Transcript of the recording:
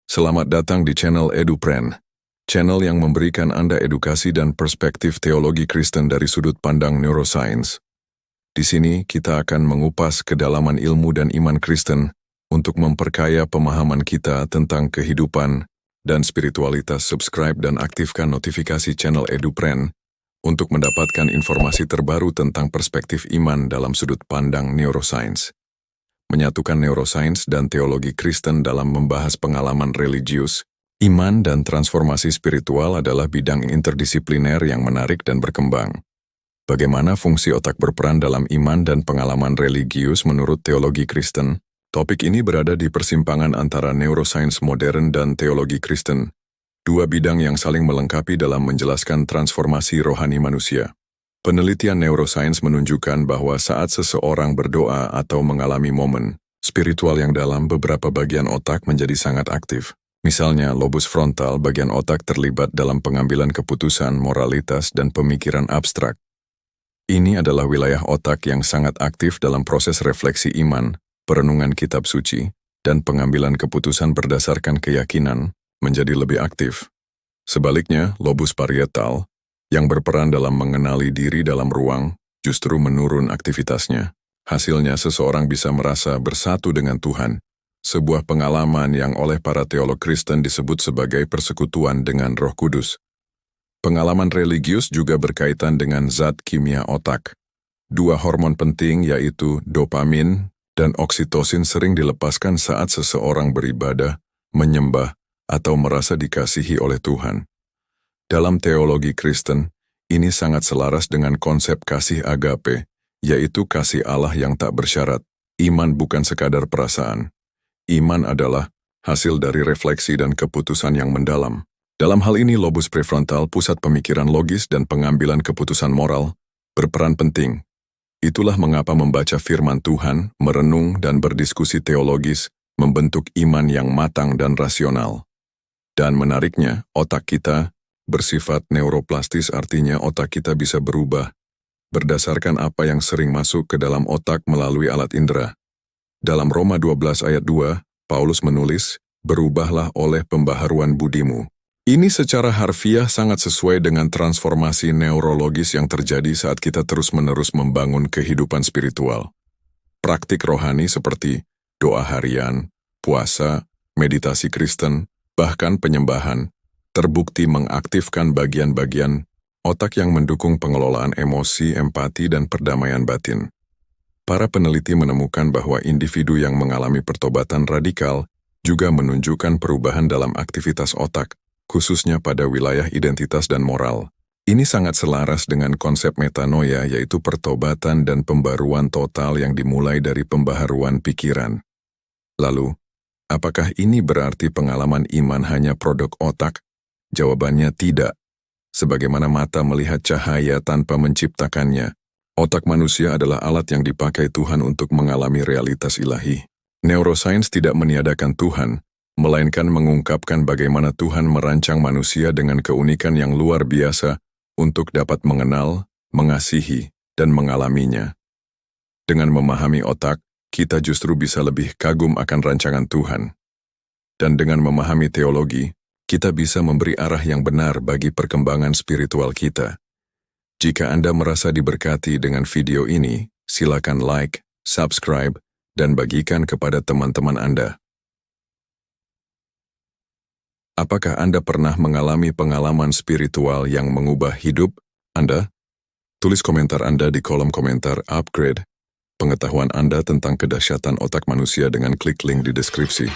Selamat datang di channel EduPren, channel yang memberikan Anda edukasi dan perspektif teologi Kristen dari sudut pandang neuroscience. Di sini kita akan mengupas kedalaman ilmu dan iman Kristen untuk memperkaya pemahaman kita tentang kehidupan dan spiritualitas. Subscribe dan aktifkan notifikasi channel EduPren untuk mendapatkan informasi terbaru tentang perspektif iman dalam sudut pandang neuroscience. Menyatukan neuroscience dan teologi Kristen dalam membahas pengalaman religius, iman dan transformasi spiritual adalah bidang interdisipliner yang menarik dan berkembang. Bagaimana fungsi otak berperan dalam iman dan pengalaman religius menurut teologi Kristen? Topik ini berada di persimpangan antara neuroscience modern dan teologi Kristen, dua bidang yang saling melengkapi dalam menjelaskan transformasi rohani manusia. Penelitian neuroscience menunjukkan bahwa saat seseorang berdoa atau mengalami momen spiritual yang dalam, beberapa bagian otak menjadi sangat aktif. Misalnya, lobus frontal, bagian otak terlibat dalam pengambilan keputusan, moralitas, dan pemikiran abstrak. Ini adalah wilayah otak yang sangat aktif dalam proses refleksi iman, perenungan kitab suci, dan pengambilan keputusan berdasarkan keyakinan menjadi lebih aktif. Sebaliknya, lobus parietal, yang berperan dalam mengenali diri dalam ruang, justru menurun aktivitasnya. Hasilnya seseorang bisa merasa bersatu dengan Tuhan, sebuah pengalaman yang oleh para teolog Kristen disebut sebagai persekutuan dengan Roh Kudus. Pengalaman religius juga berkaitan dengan zat kimia otak. Dua hormon penting yaitu dopamin dan oksitosin sering dilepaskan saat seseorang beribadah, menyembah, atau merasa dikasihi oleh Tuhan. Dalam teologi Kristen, ini sangat selaras dengan konsep kasih agape, yaitu kasih Allah yang tak bersyarat. Iman bukan sekadar perasaan. Iman adalah hasil dari refleksi dan keputusan yang mendalam. Dalam hal ini, lobus prefrontal, pusat pemikiran logis dan pengambilan keputusan moral, berperan penting. Itulah mengapa membaca firman Tuhan, merenung dan berdiskusi teologis, membentuk iman yang matang dan rasional. Dan menariknya, otak kita bersifat neuroplastis, artinya otak kita bisa berubah berdasarkan apa yang sering masuk ke dalam otak melalui alat indera. Dalam Roma 12 ayat 2, Paulus menulis, "Berubahlah oleh pembaharuan budimu." Ini secara harfiah sangat sesuai dengan transformasi neurologis yang terjadi saat kita terus-menerus membangun kehidupan spiritual. Praktik rohani seperti doa harian, puasa, meditasi Kristen, bahkan penyembahan, terbukti mengaktifkan bagian-bagian otak yang mendukung pengelolaan emosi, empati, dan perdamaian batin. Para peneliti menemukan bahwa individu yang mengalami pertobatan radikal juga menunjukkan perubahan dalam aktivitas otak, khususnya pada wilayah identitas dan moral. Ini sangat selaras dengan konsep metanoia, yaitu pertobatan dan pembaruan total yang dimulai dari pembaharuan pikiran. Lalu, apakah ini berarti pengalaman iman hanya produk otak? Jawabannya tidak. Sebagaimana mata melihat cahaya tanpa menciptakannya, otak manusia adalah alat yang dipakai Tuhan untuk mengalami realitas ilahi. Neuroscience tidak meniadakan Tuhan, melainkan mengungkapkan bagaimana Tuhan merancang manusia dengan keunikan yang luar biasa untuk dapat mengenal, mengasihi, dan mengalaminya. Dengan memahami otak, kita justru bisa lebih kagum akan rancangan Tuhan. Dan dengan memahami teologi, kita bisa memberi arah yang benar bagi perkembangan spiritual kita. Jika Anda merasa diberkati dengan video ini, silakan like, subscribe, dan bagikan kepada teman-teman Anda. Apakah Anda pernah mengalami pengalaman spiritual yang mengubah hidup Anda? Tulis komentar Anda di kolom komentar. Upgrade pengetahuan Anda tentang kedahsyatan otak manusia dengan klik link di deskripsi.